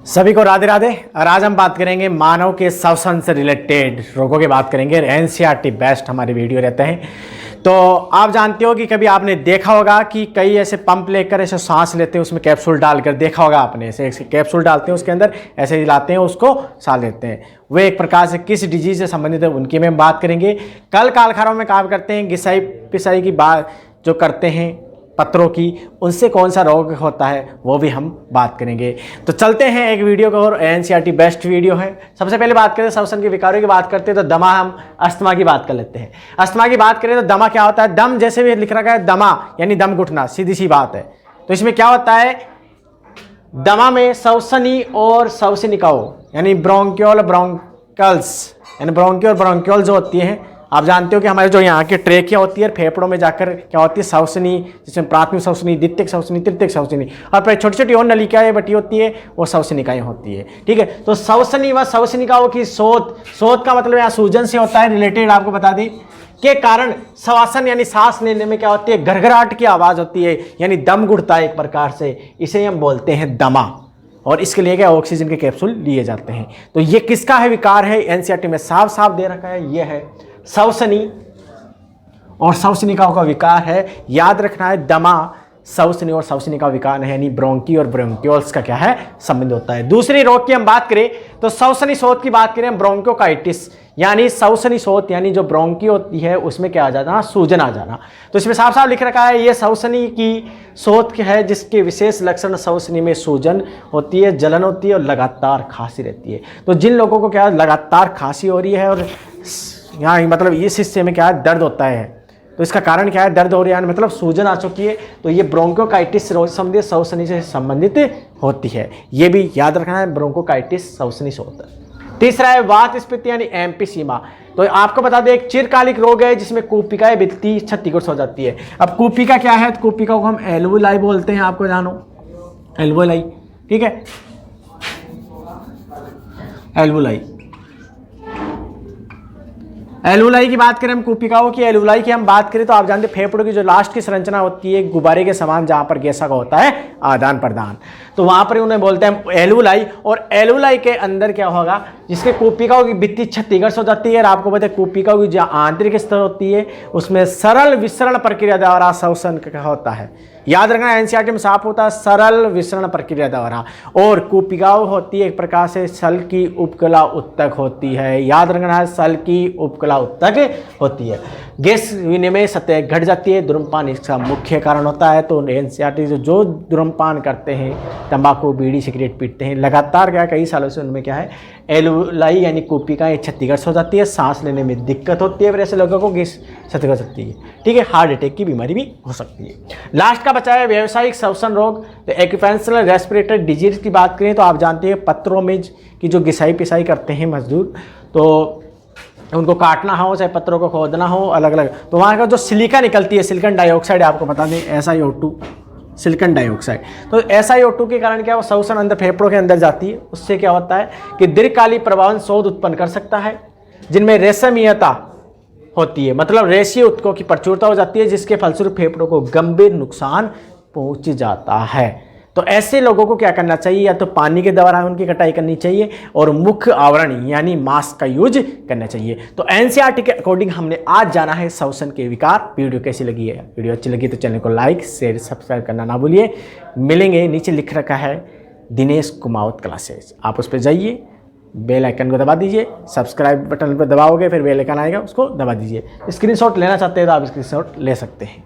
सभी को राधे राधे। और आज हम बात करेंगे मानव के श्वसन से रिलेटेड रोगों की बात करेंगे। एनसीईआरटी बेस्ट हमारे वीडियो रहते हैं। तो आप जानते हो कि कभी आपने देखा होगा कि कई ऐसे पंप लेकर ऐसे सांस लेते हैं, उसमें कैप्सूल डालकर देखा होगा आपने, ऐसे कैप्सूल डालते हैं उसके अंदर, ऐसे हिलाते हैं उसको, सांस लेते हैं। वो एक प्रकार से किस डिजीज से संबंधित है उनकी में हम बात करेंगे। कल कारखानों में काम करते हैं, घिसाई पिसाई की बात जो करते हैं पत्रों की, उनसे कौन सा रोग होता है वो भी हम बात करेंगे। तो चलते हैं एक वीडियो को, और एनसीईआरटी बेस्ट वीडियो है। सबसे पहले बात करें श्वसन के विकारों की बात करते हैं तो दमा, हम अस्थमा की बात कर लेते हैं। अस्थमा की बात करें तो दमा क्या होता है? दम जैसे भी लिख रखा है, दमा यानी दम घुटना, सीधी सी बात है। तो इसमें क्या होता है, दमा में श्वसनी और श्वसनिकाओं यानी ब्रोंकियोल ब्रोंकल्स यानी ब्रोंकियो और ब्रोंकियोल जो होती हैं, आप जानते हो कि हमारे जो यहाँ की ट्रेकिया होती है, फेफड़ों में जाकर क्या होती है, श्वसनी, जिसमें प्राथमिक श्वसनी, द्वितीयक श्वसनी, तृतीयक श्वसनी, और फिर छोटी छोटी और नलिकाएं बटी होती है, वो श्वसनिकाएं होती है। ठीक है, तो श्वसनी व श्वसनिकाओं की शोध का मतलब यहाँ सूजन से होता है, रिलेटेड आपको बता दें के कारण श्वसन यानी सांस लेने में क्या होती है, घरघराहट की आवाज़ होती है, यानी दम घुटता है एक प्रकार से, इसे हम बोलते हैं दमा। और इसके लिए क्या ऑक्सीजन के कैप्सूल लिए जाते हैं। तो ये किसका है विकार है, एनसीईआरटी में साफ साफ दे रखा है, ये है श्वसनी और श्वसनिकाओं का विकार है। याद रखना है, दमा श्वसनी और श्वसनिका विकार है, यानी ब्रोंकी और ब्रोंकियोल्स का क्या है, संबंध होता है। दूसरी रोग की हम बात करें तो श्वसनी शोथ की बात करें, ब्रोंकोकाइटिस यानी श्वसनी शोथ, यानी जो ब्रोंकी होती है उसमें क्या आ जाना, सूजन आ जाना। तो इसमें साफ साफ लिख रखा है ये श्वसनी की शोथ है, जिसके विशेष लक्षण श्वसनी में सूजन होती है, जलन होती है और लगातार खांसी रहती है। तो जिन लोगों को क्या लगातार खांसी हो रही है और यहाँ मतलब इस हिस्से में क्या है, दर्द होता है, तो इसका कारण क्या है, दर्द हो रहा है मतलब सूजन आ चुकी है, तो ये ब्रोंकोकाइटिस संबंधित श्वसनी से संबंधित होती है। ये भी याद रखना है, ब्रोंकोकाइटिस श्वसनी से होता है। तीसरा है वातस्फीति यानी एम्फीसीमा। तो आपको बता दें एक चिरकालिक रोग है जिसमें कूपिकाएं भित्ति क्षतिग्रस्त हो जाती है। अब कूपिका क्या है, तो कूपिका को हम एल्वोलाई बोलते हैं, आपको जानो एल्वोलाई। ठीक है, एल्वोलाई, एल्वोलाई की बात करें हम, कूपिकाओं की एल्वोलाई की हम बात करें तो आप जानते हैं फेफड़ों की जो लास्ट की संरचना होती है गुब्बारे के समान, जहां पर गैसा का होता है आदान प्रदान, तो वहां पर उन्हें बोलते हैं एल्वोलाई। और एल्वोलाई के अंदर क्या होगा, जिसके कूपिकाओं की भित्ति क्षतिग्रस्त हो जाती है। और आपको पता है कूपिकाओं की जो आंतरिक स्तर होती है उसमें सरल विसरण प्रक्रिया द्वारा श्वसन क्या होता है, याद रखना एनसीईआरटी में साफ होता है, सरल विसरण प्रक्रिया द्वारा। और कूपिकाओं होती है एक प्रकार से सल की उपकला उत्तक होती है, याद रखना है, सल की उपकला उत्तक होती है। गैस विनिमय सतह घट जाती है, धूम्रपान इसका मुख्य कारण होता है। तो एनसीईआरटी जो धूम्रपान करते हैं, तंबाकू बीड़ी सिगरेट पीते हैं लगातार, क्या कई सालों से उनमें क्या है, एल्वोलाई यानी कूपिकाएं क्षतिग्रस्त हो जाती है, सांस लेने में दिक्कत होती है, फिर ऐसे लोगों को गैस क्षतिग्रस्त होती है। ठीक है, हार्ट अटैक की बीमारी भी हो सकती है। लास्ट का बचा है व्यावसायिक श्वसन रोग। तो एक्यूपेंशनल रेस्पिरेटरी डिजीज की बात करें तो आप जानते हैं पत्रों में की जो घिसाई पिसाई करते हैं मजदूर, तो उनको काटना हो चाहे पत्रों को खोदना हो अलग अलग, तो वहाँ का जो सिलिका निकलती है, सिलिकॉन डाइऑक्साइड, आपको बता दें SiO2 सिलिकॉन डाइऑक्साइड। तो SiO2 के कारण क्या, वो श्वसन अंदर फेफड़ों के अंदर जाती है, उससे क्या होता है कि दीर्घकालिक प्रभावन शोध उत्पन्न कर सकता है, जिनमें रेशमीयता होती है, मतलब रेशीय उत्तकों की प्रचुरता हो जाती है, जिसके फलस्वरूप फेफड़ों को गंभीर नुकसान पहुंच जाता है। तो ऐसे लोगों को क्या करना चाहिए, या तो पानी के द्वारा उनकी कटाई करनी चाहिए और मुख्य आवरण यानी मास्क का यूज करना चाहिए। तो एनसीईआरटी के अकॉर्डिंग हमने आज जाना है श्वसन के विकार। वीडियो कैसी लगी है, वीडियो अच्छी लगी तो चैनल को लाइक शेयर सब्सक्राइब करना ना भूलिए। मिलेंगे, नीचे लिख रखा है दिनेश कुमावत क्लासेज, आप उस पर जाइए, बेल आइकन को दबा दीजिए, सब्सक्राइब बटन पर दबाओगे फिर बेल आइकन आएगा, उसको दबा दीजिए। स्क्रीनशॉट लेना चाहते हैं तो आप स्क्रीनशॉट ले सकते हैं।